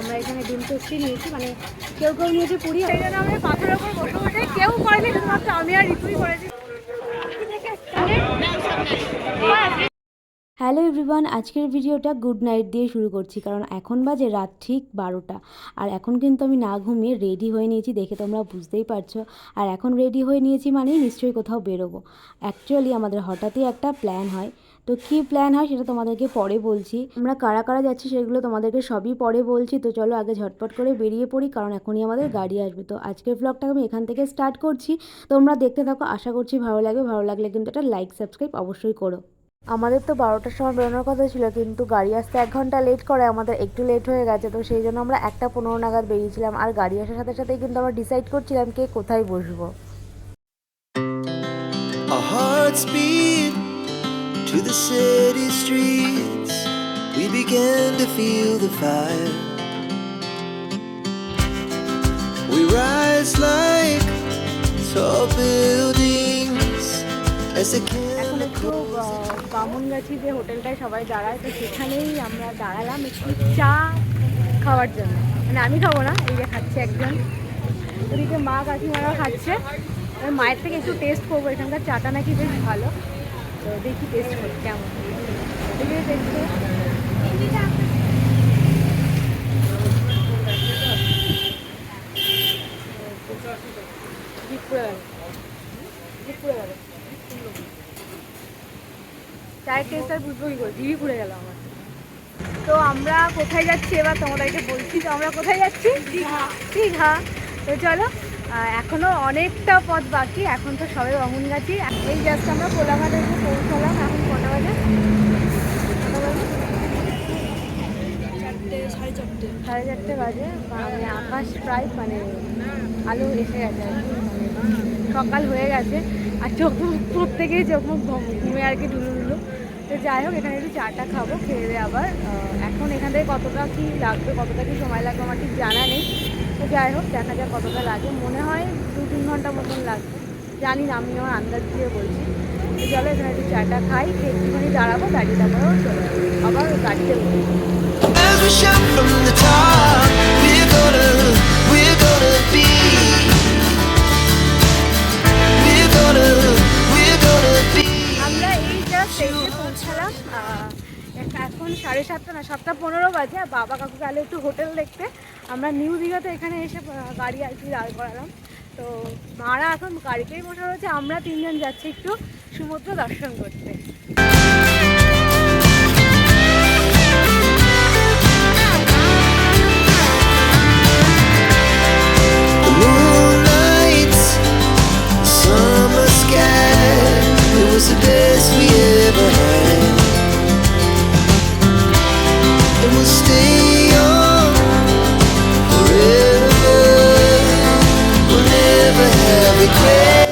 আমরা এখানে ডিম টোস্টই নিয়েছি, মানে কেউ কেউ নিয়েছে পুরি, সেই জন্য আমরা পাথরের ওপর বসে বসে কেউ করেনি, শুধুমাত্র আমি আর ঋতুই করেছি। হ্যালো এভরিওয়ান, আজকের ভিডিওটা গুড নাইট দিয়ে শুরু করছি, কারণ এখন বাজে রাত ঠিক 12টা। আর এখন কিন্তু আমি না ঘুমিয়ে রেডি হয়ে নিয়েছি, দেখে তোমরা বুঝতেই পারছো। আর এখন রেডি হয়ে নিয়েছি মানেই নিশ্চয়ই কোথাও বেরোবো। অ্যাকচুয়ালি আমাদের হঠাৎই একটা প্ল্যান হয়, তো কী প্ল্যান হয় সেটা তোমাদেরকে পরে বলছি। আমরা কারা কারা যাচ্ছি সেগুলো তোমাদেরকে সবই পরে বলছি। তো চলো আগে ঝটপট করে বেরিয়ে পড়ি, কারণ এখনই আমাদের গাড়ি আসবে। তো আজকের ব্লগটা আমি এখান থেকে স্টার্ট করছি, তোমরা দেখতে থাকো, আশা করছি ভালো লাগবে। ভালো লাগলে কিন্তু একটা লাইক সাবস্ক্রাইব অবশ্যই করো। আমাদের তো 12টার সময় বেরোনোর কথা ছিল, কিন্তু গাড়ি আসতে 1 ঘন্টা লেট করে, আমাদের একটু লেট হয়ে গেছে। তো সেই জন্য আমরা 1:15 নাগাদ বেরিয়েছিলাম। আর গাড়ি আসার সাথে সাথেই কিন্তু আমরা ডিসাইড করছিলাম কে কোথায় বসবো। Our hearts beat to the city streets. We began to feel the fire. We rise like tall buildings as the এখন একটু বামুনগাছি যে হোটেলটায় সবাই দাঁড়ায়, তো সেখানেই আমরা দাঁড়ালাম একটু চা খাওয়ার জন্য। মানে আমি খাবো না, এই যে খাচ্ছে একজন, ওদিকে মা কাকিমারা খাচ্ছে। মায়ের থেকে একটু টেস্ট করবো, এখানকার চাটা নাকি বেশ ভালো, তো দেখি টেস্ট করি কেমন। দেখি টেস্ট করে চায়ের টেস্ট আর বুঝবো কি করে, জিভি পুড়ে গেল আমার। তো আমরা কোথায় যাচ্ছি এবার তোমাদেরকে বলছি। তো আমরা কোথায় যাচ্ছি? দীঘা। তো চলো, এখনও অনেকটা পথ বাকি, এখন তো সবাই বামুনগাছি। এই জাস্ট আমরা কোলাঘাটে এসে পৌঁছলাম। এখন কটা বাজে? সাড়ে চারটে বাজে। মানে আকাশ প্রায় মানে আলো এসে গেছে আর কি, মানে সকাল হয়ে গেছে। আর চোখ মুখ প্রত্যেকেই চোখ মুখ ঘুমে আর কি ঢুলুঢুলু। তো যাই হোক, এখানে একটু চাটা খাবো, খেয়ে দিয়ে আবার এখন এখান থেকে কতটা কী লাগবে, কতটা কী সময় লাগবে আমার ঠিক জানা নেই। তো যাই হোক, দেখা যাক কতটা লাগে। মনে হয় 2-3 ঘন্টা মতন লাগবে, জানি না, আমি আমার আন্দাজ দিয়ে বলছি। তো চলো এখানে একটু চাটা খাই, খেয়ে একটুখানি দাঁড়াবো, গাড়িটা আমরাও চলে যাবো, আবার গাড়িতে বলবো। as we shout from the top. We're gonna be. We're gonna be. আমরা এই জাস্ট এসে পৌঁছালাম। এখন 7:30 না 7:15 বাজে। বাবা কাকু গেলে একটু হোটেল দেখতে। আমরা নিউ দীঘাতে এখানে এসে গাড়ি আর কি দাঁড় করালাম। তো মারা এখন গাড়িতেই বসে রয়েছে, আমরা 3 জন যাচ্ছি একটু সমুদ্র দর্শন করতে। The moonlight, summer sky. It was the best we ever had. And we'll stay young forever. We'll never have regret.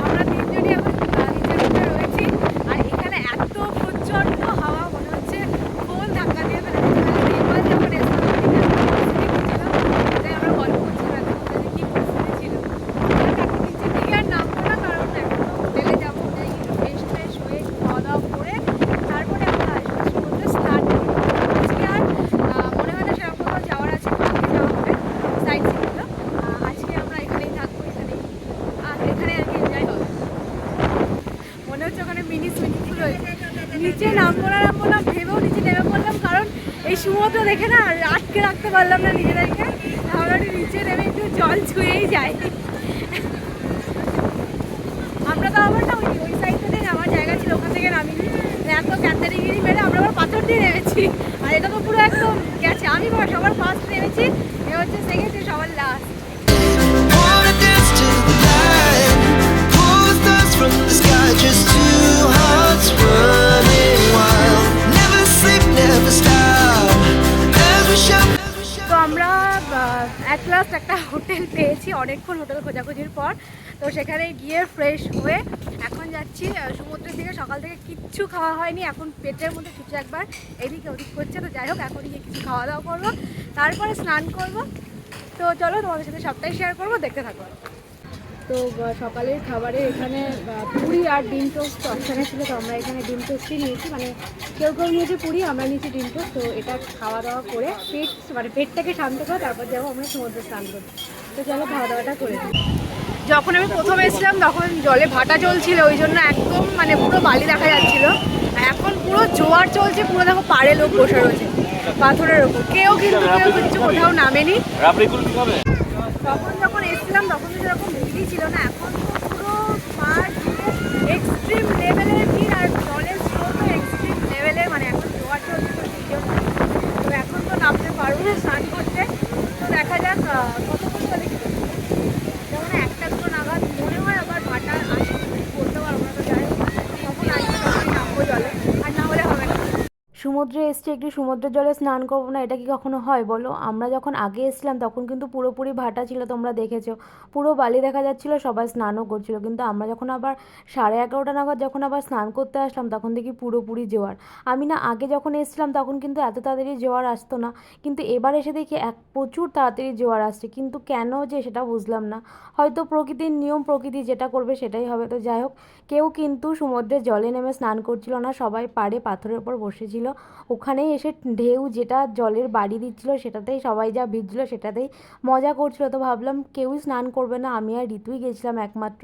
আমরা 3 জনই এখন নিচের রুমে রয়েছি। আর এখানে এত প্রচণ্ড হাওয়া, মনে হচ্ছে ফোন ধাক্কা দিয়ে ফেলেছে। নেপাল যখন এসেছিলাম তাই আমরা গল্প করছিলাম যে কী পরিস্থিতি ছিল। এখন নিচের দিকে আর নামবো না, কারণ এখন হোটেলে যাবো, ফ্রেশ ফ্রেশ হয়ে খাওয়া দাওয়া করে তারপরে আমরা আসবো সমুদ্রে স্নান করবো। আজকে আর মনে হয় না সেরকম কোথাও যাওয়ার আছে, কালকে যাওয়া হবে সাইড সিনগুলো। আজকে আমরা এখানেই থাকবো, এখানে আর কি এনজয় হবে। মনে হচ্ছে ওখানে মিনি সুইমিং পুল রয়েছে। নিচে নামবো না ভেবেও নিচে নেমে পড়লাম, কারণ এই সমুদ্র দেখে না আটকে রাখতে পারলাম না নিজেদেরকে। আমরা নিচে নেমে একটু জল ছুঁয়েই যাই। আমরা তো আবার না ওই সাইডটাতে নামার জায়গা ছিল, ওখান থেকে নামিনি, এত ক্যান্দারিগিরি মেরে আমরা আবার পাথর দিয়ে নেমেছি। আর এটা তো পুরো একদম গেছে, আমি সবার ফার্স্ট নেমেছি, এ হচ্ছে সেকেন্ড, সবার last. Wanna dance to the light. Pull the stars from the sky. Just two hearts running wild. Never sleep, never stop. As we shout. তো আমরা অ্যাট লাস্ট একটা হোটেল পেয়েছি অনেকক্ষণ হোটেল খোঁজাখুঁজির পর। তো সেখানে গিয়ে ফ্রেশ হয়ে এখন যাচ্ছি সমুদ্রের দিকে। সকাল থেকে কিচ্ছু খাওয়া হয়নি, এখন পেটের মধ্যে কিছু একবার এদিকে ওদিক করছে। তো যাই হোক, এখন গিয়ে কিছু খাওয়া দাওয়া করবো, তারপরে স্নান করবো। তো চলো তোমাদের সাথে সবটাই শেয়ার করবো, দেখতে থাকো। তো সকালের খাবারে এখানে পুরি আর ডিম টোস্ট অপশানে ছিল, তো আমরা এখানে ডিম টোস্টই নিয়েছি, মানে কেউ কেউ নিয়েছে পুরি, আমরা নিয়েছি ডিম টোস্ট। তো এটা খাওয়া দাওয়া করে পেটটাকে শান্ত করে তারপর যাবো আমরা সমুদ্রে স্নান করতে। তো চলো খাওয়া দাওয়াটা করে দিই। যখন আমি প্রথম এসেছিলাম তখন জলে ভাটা চলছিল, ওই জন্য একদম মানে পুরো বালি দেখা যাচ্ছিল। এখন পুরো জোয়ার চলছে, পুরো দেখো পাড়ে লোক বসে রয়েছে পাথরের ওপর, কেউ কিছু কোথাও নামেনি। তখন যখন এসেছিলাম তখন তো সেরকম ভিড়ই ছিল না, এখন তো পুরো পাড় এক্সট্রিম লেভেলের ভিড়, আর জলের স্রোতও এক্সট্রিম লেভেলের, মানে এখন জোয়ার চলছে তো ভিড়ও। তো এখন তো নামতে পারবো না স্নান করতে, তো দেখা যাক কতক্ষণ চলে কি যেমন 1-2 নাগাদ মনে হয়, আবার ভাটা আসে বলতে পারবো না। তো যাই হোক তখন আসবে, তখনই নামবো জলে, আর না হলে হবে না। সমুদ্রে এসছি, একটু সমুদ্রের জলে স্নান করবো না, এটা কি কখনো হয় বলো? আমরা যখন আগে এসেছিলাম তখন কিন্তু পুরোপুরি ভাটা ছিল, তোমরা দেখেছো পুরো বালি দেখা যাচ্ছিলো, সবাই স্নানও করছিলো। কিন্তু আমরা যখন আবার 11:30 নাগাদ যখন আবার স্নান করতে আসলাম তখন দেখি পুরোপুরি জোয়ার। আমি না আগে যখন এসেছিলাম তখন কিন্তু এত তাড়াতাড়ি জোয়ার আসতো না, কিন্তু এবার এসে দেখি প্রচুর তাড়াতাড়ি জোয়ার আসছে, কিন্তু কেন যে সেটা বুঝলাম না। হয়তো প্রকৃতির নিয়ম, প্রকৃতি যেটা করবে সেটাই হবে। তো যাই হোক, কেউ কিন্তু সমুদ্রের জলে নেমে স্নান করছিল না, সবাই পাড়ে পাথরের ওপর বসেছিল, ওখানেই এসে ঢেউ যেটা জলের বাড়ি দিচ্ছিল সেটাতেই সবাই যা ভিজলো সেটাতেই মজা করছিল। তো ভাবলাম কেউই স্নান করবে না, আমি আর ঋতুই গেছিলাম একমাত্র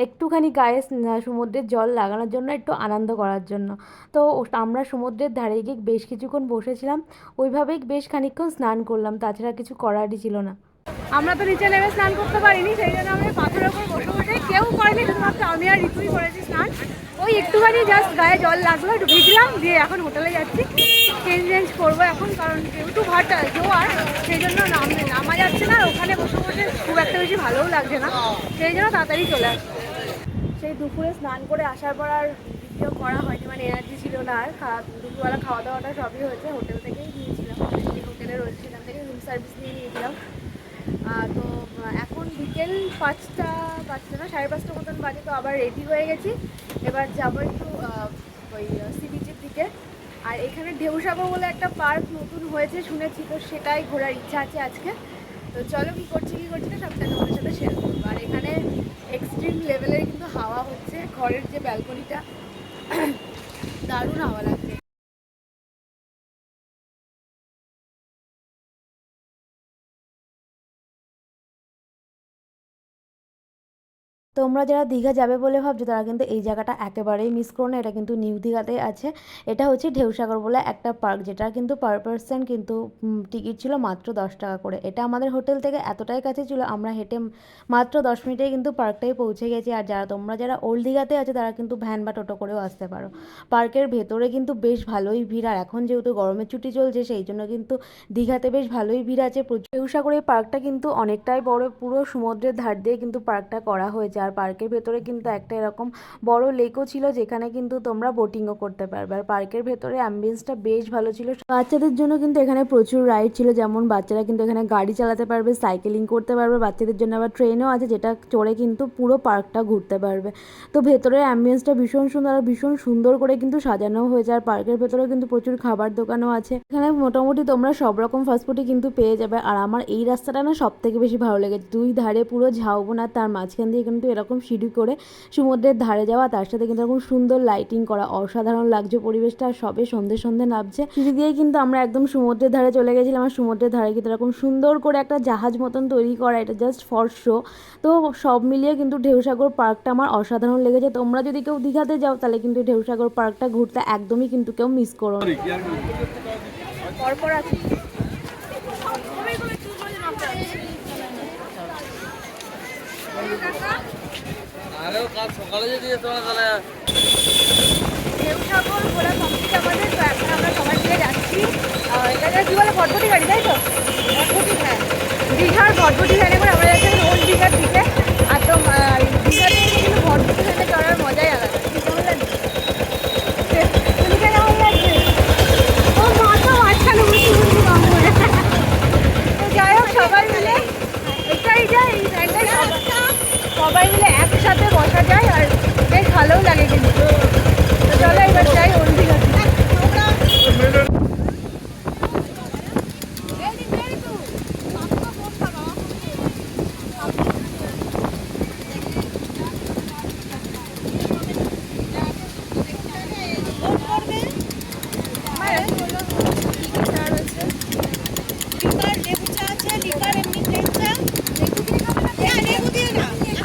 একটুখানি গায়ে সমুদ্রের জল লাগানোর জন্য, একটু আনন্দ করার জন্য। তো আমরা সমুদ্রের ধারে গিয়ে বেশ কিছুক্ষণ বসেছিলাম, ওইভাবেই বেশ খানিকক্ষণ স্নান করলাম, তাছাড়া কিছু করারই ছিল না। আমরা তো নিচে নেমে স্নান করতে পারিনি, সেই জন্য আমরা পাথরের ওপর বসে বসে, কেউ করেনি, শুধুমাত্র আমি আর ঋতুই করেছি স্নান। ওই একটুখানি জাস্ট গায়ে জল লাগলো, একটু ভিজলাম, দিয়ে এখন হোটেলে যাচ্ছি, চেঞ্জ করবো এখন, কারণ যেহেতু ভাটা জোয়ার সেই জন্য নামা যাচ্ছে না, ওখানে বসে বসে খুব একটা বেশি ভালোও লাগছে না, সেই জন্য তাড়াতাড়ি চলে আসছে। সেই দুপুরে স্নান করে আসার পর আর ভিডিও করা হয়নি, মানে এনার্জি ছিল না আর। দুপুরবেলা খাওয়া দাওয়াটা সবই হয়েছে, হোটেল থেকেই নিয়েছিলাম, যে হোটেলে রয়েছে সেখান থেকে রুম সার্ভিস নিয়ে নিয়েছিলাম। তো এখন বিকেল 5টা না 5:30 মতন বাজে, তো আবার রেডি হয়ে গেছি, এবার যাবো একটু ওই সি বিচের দিকে। আর এখানে ঢেউসাগর বলে একটা পার্ক নতুন হয়েছে শুনেছি, তো সেটাই ঘোরার ইচ্ছা আছে আজকে। তো চলো কী করছি না সবটা তোমাদের সাথে শেয়ার করবো। আর এখানে এক্সট্রিম লেভেলের কিন্তু হাওয়া হচ্ছে, ঘরের যে ব্যালকনিটা দারুণ হাওয়া লাগছে। তোমরা যারা দীঘা যাবে বলে ভাবছো তারা কিন্তু এই জায়গাটা একেবারেই মিস করো না, এটা কিন্তু নিউ দীঘাতেই আছে। এটা হচ্ছে ঢেউসাগর বলে একটা পার্ক, যেটা কিন্তু পার পার্সন কিন্তু টিকিট ছিল মাত্র 10 টাকা করে। এটা আমাদের হোটেল থেকে এতটাই কাছে ছিল, আমরা হেঁটে মাত্র 10 মিনিটেই কিন্তু পার্কটাই পৌঁছে গেছি। আর তোমরা যারা ওল্ড দীঘাতে আছে তারা কিন্তু ভ্যান বা টোটো করেও আসতে পারো। পার্কের ভেতরে কিন্তু বেশ ভালোই ভিড়, আর এখন যেহেতু গরমের ছুটি চলছে সেই জন্য কিন্তু দীঘাতে বেশ ভালোই ভিড় আছে প্রচুর। ঢেউসাগর এই পার্কটা কিন্তু অনেকটাই বড়, পুরো সমুদ্রের ধার দিয়ে কিন্তু পার্কটা করা হয়েছে। আর পার্কের ভেতরে কিন্তু একটা এরকম বড় লেকও ছিল, যেখানে কিন্তু তোমরা বোটিংও করতে পারবে। আর পার্কের ভেতরে অ্যাম্বিয়েন্সটা বেশ ভালো ছিল। বাচ্চাদের জন্য কিন্তু এখানে প্রচুর রাইড ছিল, যেমন বাচ্চারা কিন্তু এখানে গাড়ি চালাতে পারবে, সাইকেলিং করতে পারবে, বাচ্চাদের জন্য আবার ট্রেনও আছে যেটা চড়ে কিন্তু পুরো পার্কটা ঘুরতে পারবে। তো ভেতরের অ্যাম্বিয়েন্সটা ভীষণ সুন্দর, আর ভীষণ সুন্দর করে কিন্তু সাজানো হয়েছে। আর পার্কের ভেতরেও কিন্তু প্রচুর খাবার দোকানও আছে, এখানে মোটামুটি তোমরা সব রকম ফাস্টফুডই কিন্তু পেয়ে যাবে। আর আমার এই রাস্তাটা না সব থেকে বেশি ভালো লেগেছে, দুই ধারে পুরো ঝাউবন, আর তার মাঝখান দিয়ে কিন্তু এরকম সিঁড়ি করে সমুদ্রের ধারে যাওয়া, তার সাথে কিন্তু এরকম সুন্দর লাইটিং করা, অসাধারণ লাগছে পরিবেশটা। আর সবে সন্ধে নামছে, সিঁড়ি দিয়েই কিন্তু আমরা একদম সমুদ্রের ধারে চলে গেছিলাম। আর সমুদ্রের ধারে কিন্তু এরকম সুন্দর করে একটা জাহাজ মতন তৈরি করা, এটা জাস্ট ফর শো। তো সব মিলিয়ে কিন্তু ঢেউসাগর পার্কটা আমার অসাধারণ লেগেছে। তোমরা যদি কেউ দীঘাতে যাও তাহলে কিন্তু ঢেউসাগর পার্কটা ঘুরতে একদমই কিন্তু কেউ মিস করো না। পরপর আছে আরেও কাল সকালে যদি যেত না তাহলে ঢেউসাগর ঘোরা কমপ্লিট আমাদের। তো এখন আমরা সবাই মিলে যাচ্ছি, এটা কি বলে ভটভটি গাড়ি, তাই তো? ভটভটি, হ্যাঁ, দীঘার ভটভটি ভ্যানে করে আমরা যাচ্ছি ওল্ড দীঘার দিকে। আর তো দীঘাতে কিন্তু ভটভটি ভ্যানে চড়ার মজাই আলাদা, কেমন লাগছে? তুমি কেমন লাগছে? ও মাথা মাঝখানে তো যাই হোক সবাই মিলে এটাই যায়, এই জায়গায় সবাই মিলে একসাথে বসা যায় আর বেশ ভালোও লাগে কিন্তু। তো চলো এবার যাই ওল্ড দীঘাতে।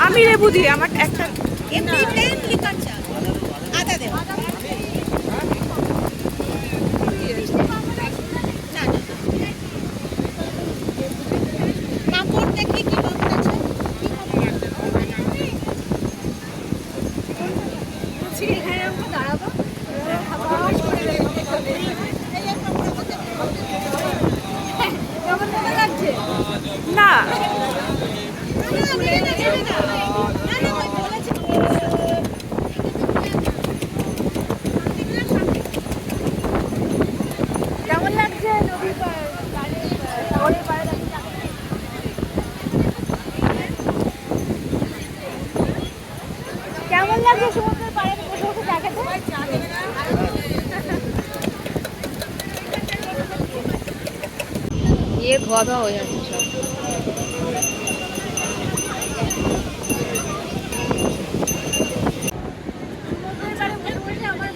আমি লেবু দিই আমার একটা এমনি প্লেন লিকার চা আদা দেওয়া না না কাপড় দেখি কি কাপড় আছে বলছি এখানে আমরা দাঁড়াবো কেমন লাগছে না কেমন লাগছে নদীর সাগরের পাড়ে দাঁড়িয়ে? কেমন লাগছে সমুদ্রের পাড়ে বসে বসে চা খেতে? ये धোয়া ধোয়া হয়ে যাচ্ছে সব সমুদ্রের পাড়ে বসে বসে আমার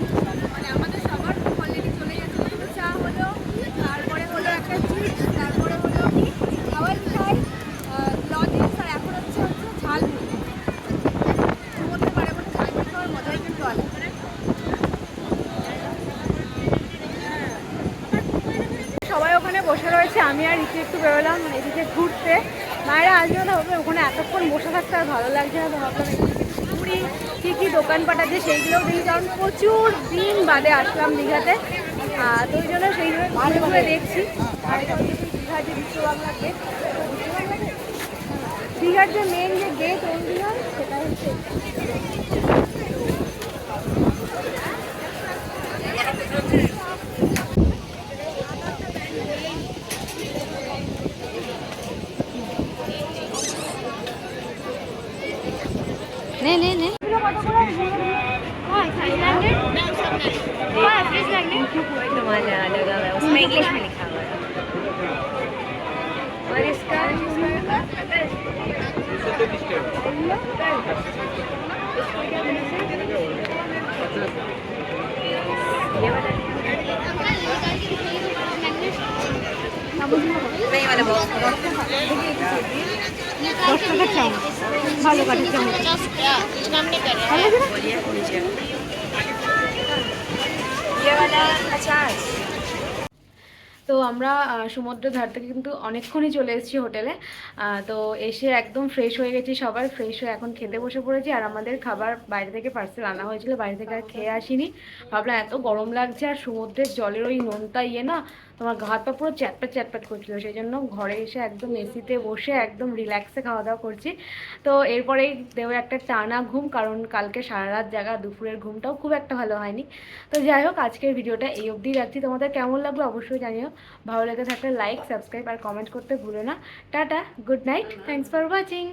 মানে আমাদের সবার অলরেডি চলে গেছে দুটো চা হলো তারপরে হলো একটা চিপস তারপরে হলো কি খাবার খাই লজেন্স আর এখন হচ্ছে ঝালমুড়ি সমুদ্রের পাড়ে বসে ঝালমুড়ি খাওয়ার মজাই কিন্তু আলাদা সবাই ওখানে বসে রয়েছে আমি আর রিচি একটু বেরোলাম এদিকে ঘুরতে মায়েরা আসবে না হবে ওখানে এতক্ষণ বসে থাকতে আর ভালো লাগছে না তো ভাবলাম ঘুরি কী কী দোকানপাট আছে সেইগুলোও দেখি কারণ প্রচুর দিন বাদে আসলাম দীঘাতে তো ওই জন্য সেইভাবে ঘুরে ঘুরে দেখছি আর এটা হচ্ছে দীঘার যে বিশ্ব বাংলা গেট দীঘার যে মেন যে গেট ওই দীঘার সেটা হচ্ছে নে নে নে तो मजा आ जाएगा उसमें इंग्लिश में लिखा हुआ है और इसका ये वाला नहीं वाला बहुत 10 টাকার চামচ ভালো কাঠের চামচ बोलिए ये वाला 50 তো আমরা সমুদ্রের ধার থেকে কিন্তু অনেকক্ষণই চলে এসেছি হোটেলে তো এসে একদম ফ্রেশ হয়ে গেছি সবার ফ্রেশ হয়ে এখন খেতে বসে পড়েছি আর আমাদের খাবার বাইরে থেকে পার্সেল আনা হয়েছিল বাইরে থেকে আর খেয়ে আসিনি ভাবলাম এত গরম লাগছে আর সমুদ্রের জলের ওই নোনতা না তোমার ঘাট পা পুরো চ্যাটপ্যাট চ্যাটপ্যাট করছিল সেই জন্য ঘরে এসে একদম এসিতে বসে একদম রিল্যাক্সে খাওয়া দাওয়া করছি তো এরপরেই দেবো একটা টানা ঘুম কারণ কালকে সারা রাত জাগা দুপুরের ঘুমটাও খুব একটা ভালো হয়নি তো যাই হোক আজকের ভিডিওটা এই অবধি রাখছি তোমাদের কেমন লাগলো অবশ্যই জানিও ভালো লেগে থাকলে লাইক সাবস্ক্রাইব আর কমেন্ট করতে ভুলো না tata good night thanks for watching